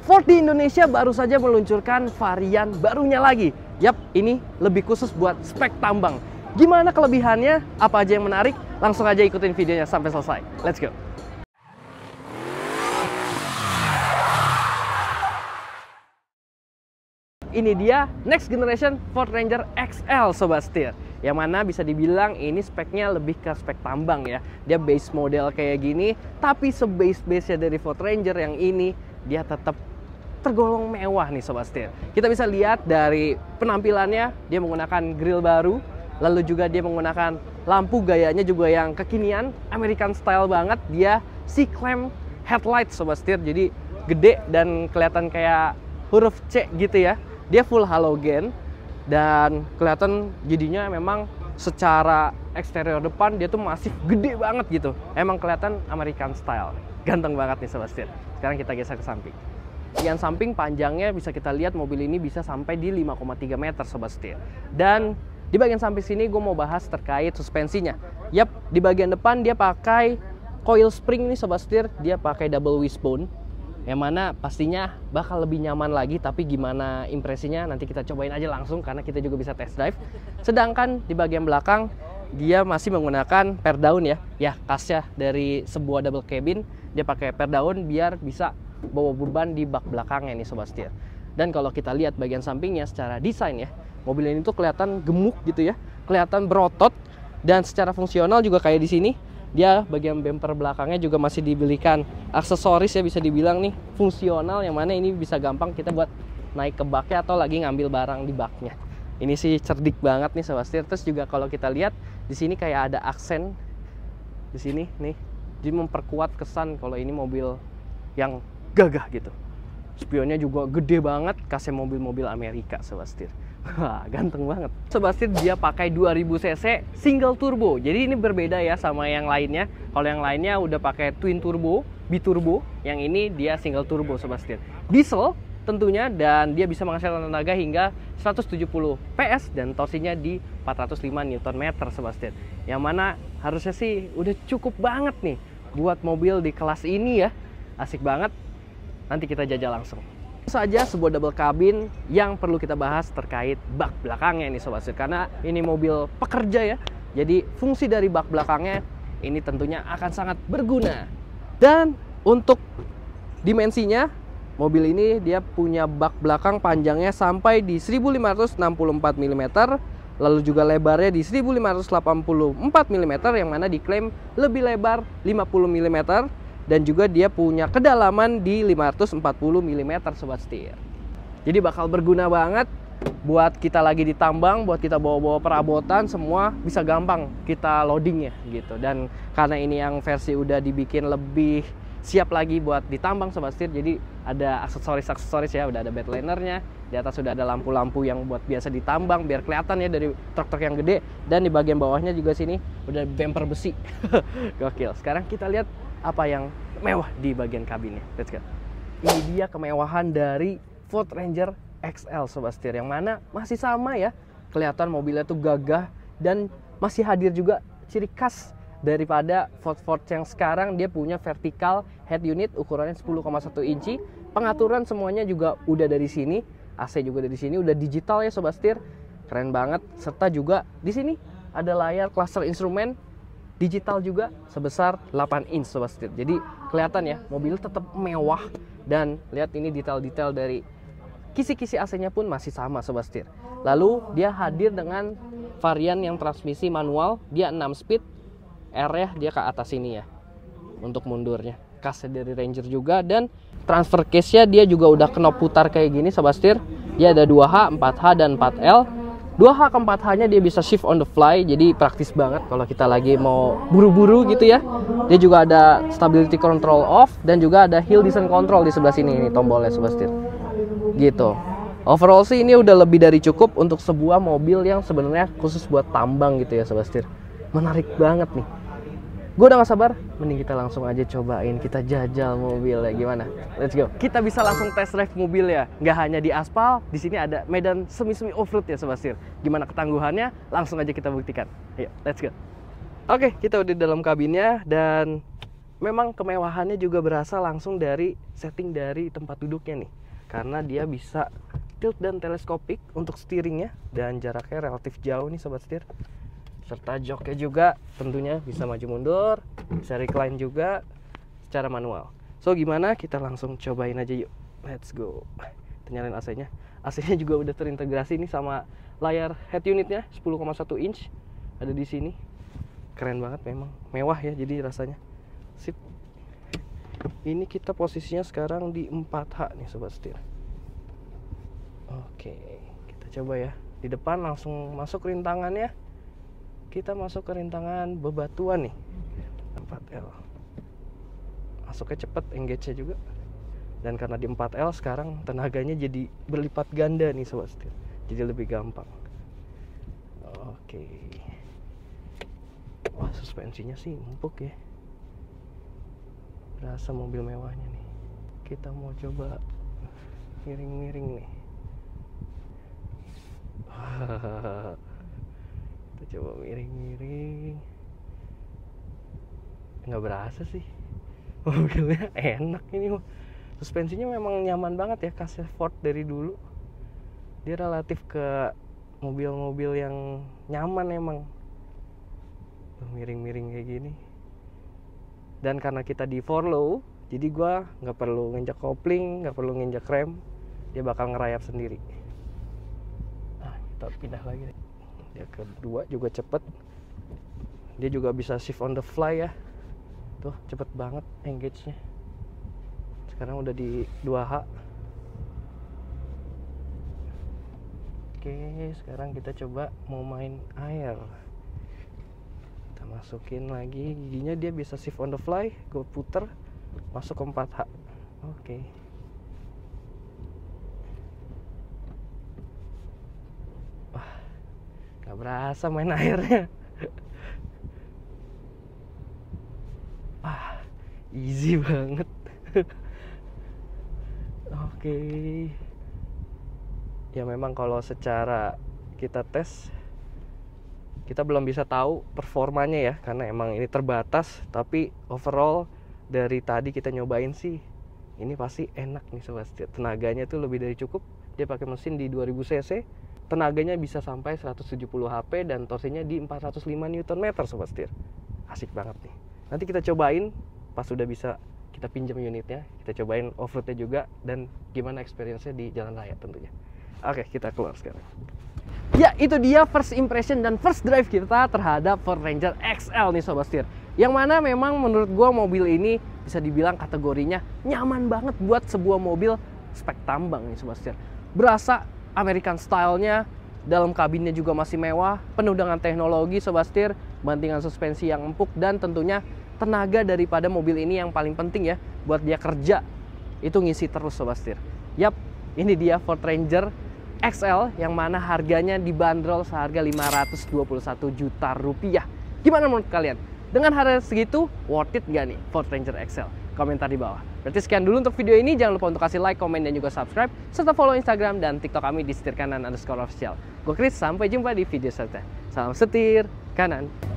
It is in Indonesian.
Ford di Indonesia baru saja meluncurkan varian barunya lagi. Yap, ini lebih khusus buat spek tambang. Gimana kelebihannya? Apa aja yang menarik? Langsung aja ikutin videonya sampai selesai. Let's go! Ini dia next generation Ford Ranger XL Sobat Setir, yang mana bisa dibilang ini speknya lebih ke spek tambang ya. Dia base model kayak gini, tapi se-base-base-nya dari Ford Ranger yang ini dia tetap tergolong mewah nih Sobat Setir. Kita bisa lihat dari penampilannya, dia menggunakan grill baru, lalu juga dia menggunakan lampu gayanya juga yang kekinian, American style banget. Dia C-clamp headlight Sobat Setir, jadi gede dan kelihatan kayak huruf C gitu ya. Dia full halogen dan kelihatan jadinya memang secara eksterior depan dia tuh masih gede banget gitu. Emang kelihatan American style. Ganteng banget nih Sobat Setir. Sekarang kita geser ke samping. Bagian samping panjangnya bisa kita lihat mobil ini bisa sampai di 5,3 meter Sobat Setir. Dan di bagian samping sini gue mau bahas terkait suspensinya. Yap, di bagian depan dia pakai coil spring nih Sobat Setir. Dia pakai double wishbone, yang mana pastinya bakal lebih nyaman lagi. Tapi gimana impresinya nanti kita cobain aja langsung, karena kita juga bisa test drive. Sedangkan di bagian belakang dia masih menggunakan per daun ya. Ya, khasnya dari sebuah double cabin, dia pakai per daun biar bisa bawa beban di bak belakangnya nih Sobat Setir. Dan kalau kita lihat bagian sampingnya secara desain ya, mobil ini tuh kelihatan gemuk gitu ya, kelihatan berotot. Dan secara fungsional juga kayak di sini, dia bagian bumper belakangnya juga masih diberikan aksesoris ya, bisa dibilang nih fungsional, yang mana ini bisa gampang kita buat naik ke baknya atau lagi ngambil barang di baknya. Ini sih cerdik banget nih Sobat Setir. Terus juga kalau kita lihat di sini kayak ada aksen di sini nih, jadi memperkuat kesan kalau ini mobil yang gagah gitu. Spionnya juga gede banget, khasnya mobil-mobil Amerika Sobat Setir. Wah, ganteng banget. Sobat Setir, dia pakai 2000 cc single turbo. Jadi ini berbeda ya sama yang lainnya. Kalau yang lainnya udah pakai twin turbo, biturbo. Yang ini dia single turbo Sobat Setir. Diesel tentunya, dan dia bisa menghasilkan tenaga hingga 170 PS dan torsinya di 405 Nm Sobat Setir. Yang mana harusnya sih udah cukup banget nih buat mobil di kelas ini ya. Asik banget. Nanti kita jajal langsung. Saja sebuah double cabin yang perlu kita bahas terkait bak belakangnya nih Sobat Setir, karena ini mobil pekerja ya. Jadi fungsi dari bak belakangnya ini tentunya akan sangat berguna. Dan untuk dimensinya, mobil ini dia punya bak belakang panjangnya sampai di 1564 mm, lalu juga lebarnya di 1584 mm, yang mana diklaim lebih lebar 50 mm. Dan juga dia punya kedalaman di 540 mm Sobat Setir. Jadi bakal berguna banget buat kita lagi di tambang, buat kita bawa-bawa perabotan, semua bisa gampang kita loadingnya gitu. Dan karena ini yang versi udah dibikin lebih siap lagi buat ditambang Sobat Setir, jadi ada aksesoris-aksesoris ya, udah ada bedlinernya, di atas sudah ada lampu-lampu yang buat biasa ditambang biar kelihatan ya dari truk-truk yang gede. Dan di bagian bawahnya juga sini udah bumper besi. Gokil. Sekarang kita lihat apa yang mewah di bagian kabinnya. Let's go. Ini dia kemewahan dari Ford Ranger XL Sobat Setir, yang mana masih sama ya, kelihatan mobilnya tuh gagah dan masih hadir juga ciri khas daripada Ford yang sekarang. Dia punya vertical head unit ukurannya 10,1 inci. Pengaturan semuanya juga udah dari sini, AC juga dari sini, udah digital ya Sobat Setir. Keren banget. Serta juga di sini ada layar cluster instrumen digital juga sebesar 8 inch Sobat Setir. Jadi kelihatan ya, mobil tetap mewah. Dan lihat ini detail-detail dari kisi-kisi AC-nya pun masih sama Sobat Setir. Lalu dia hadir dengan varian yang transmisi manual, dia 6 speed. R-nya dia ke atas ini ya untuk mundurnya. Khasnya dari Ranger juga. Dan transfer case-nya dia juga udah knob putar kayak gini Sobat Setir. Dia ada 2H, 4H dan 4L. 2H ke 4H-nya dia bisa shift on the fly, jadi praktis banget kalau kita lagi mau buru-buru gitu ya. Dia juga ada stability control off dan juga ada hill descent control di sebelah sini, ini tombolnya Sobat Setir. Gitu. Overall sih ini udah lebih dari cukup untuk sebuah mobil yang sebenarnya khusus buat tambang gitu ya Sobat Setir. Menarik banget nih. Gue udah gak sabar, mending kita langsung aja cobain, kita jajal mobilnya gimana. Let's go. Kita bisa langsung test drive mobil ya. Nggak hanya di aspal, di sini ada medan semi-semi off-road ya Sobat Setir. Gimana ketangguhannya? Langsung aja kita buktikan. Ayo, let's go. Oke, kita udah di dalam kabinnya dan memang kemewahannya juga berasa langsung dari setting dari tempat duduknya nih. Karena dia bisa tilt dan teleskopik untuk steeringnya dan jaraknya relatif jauh nih sobat setir. Serta joknya juga tentunya bisa maju mundur, bisa recline juga secara manual. So gimana? Kita langsung cobain aja yuk. Let's go. Kita nyalain AC-nya. AC-nya juga udah terintegrasi nih sama layar head unitnya 10,1 inch ada di sini. Keren banget memang, mewah ya jadi rasanya. Sip. Ini kita posisinya sekarang di 4H nih sobat setir. Oke, kita coba ya. Di depan langsung masuk rintangannya. Kita masuk ke rintangan bebatuan nih. 4L. Masuknya cepet, engage-nya juga. Dan karena di 4L sekarang tenaganya jadi berlipat ganda nih sobat setir. Jadi lebih gampang. Oke. Wah, suspensinya sih empuk ya. Berasa mobil mewahnya nih. Kita mau coba miring-miring nih. Kita coba miring-miring. Nggak berasa sih. Mobilnya enak ini. Suspensinya memang nyaman banget ya, khasnya Ford dari dulu. Dia relatif ke mobil-mobil yang nyaman emang. Miring-miring kayak gini. Dan karena kita di 4 low, jadi gua nggak perlu nginjak kopling, nggak perlu nginjak rem. Dia bakal ngerayap sendiri. Nah, kita pindah lagi. Yang kedua juga cepet. Dia juga bisa shift on the fly ya. Tuh cepet banget engage-nya. Sekarang udah di 2H. Oke, sekarang kita coba mau main air. Kita masukin lagi giginya, dia bisa shift on the fly. Gue puter masuk ke 4H. Oke. Wah, gak berasa main airnya. Wah, easy banget. Oke. Ya memang kalau secara kita tes, kita belum bisa tahu performanya ya, karena emang ini terbatas. Tapi overall dari tadi kita nyobain sih, ini pasti enak nih sobat setir. Tenaganya tuh lebih dari cukup. Dia pakai mesin di 2000 cc. Tenaganya bisa sampai 170 HP dan torsinya di 405 Nm sobat setir. Asik banget nih. Nanti kita cobain pas sudah bisa kita pinjam unitnya, kita cobain off-roadnya juga dan gimana experience-nya di jalan raya tentunya. Oke, kita keluar sekarang. Ya, itu dia first impression dan first drive kita terhadap Ford Ranger XL nih sobat setir. Yang mana memang menurut gua mobil ini bisa dibilang kategorinya nyaman banget buat sebuah mobil spek tambang nih sobat setir. Berasa American style-nya, dalam kabinnya juga masih mewah, penuh dengan teknologi sobat setir, bantingan suspensi yang empuk dan tentunya tenaga daripada mobil ini yang paling penting ya buat dia kerja itu ngisi terus sobat setir. Yap, ini dia Ford Ranger XL yang mana harganya dibanderol seharga 521 juta rupiah. Gimana menurut kalian? Dengan harga segitu, worth it gak nih Ford Ranger XL? Komentar di bawah. Berarti sekian dulu untuk video ini. Jangan lupa untuk kasih like, komen, dan juga subscribe. Serta follow Instagram dan TikTok kami di setirkanan_official. Gue Chris, sampai jumpa di video selanjutnya. Salam setir kanan.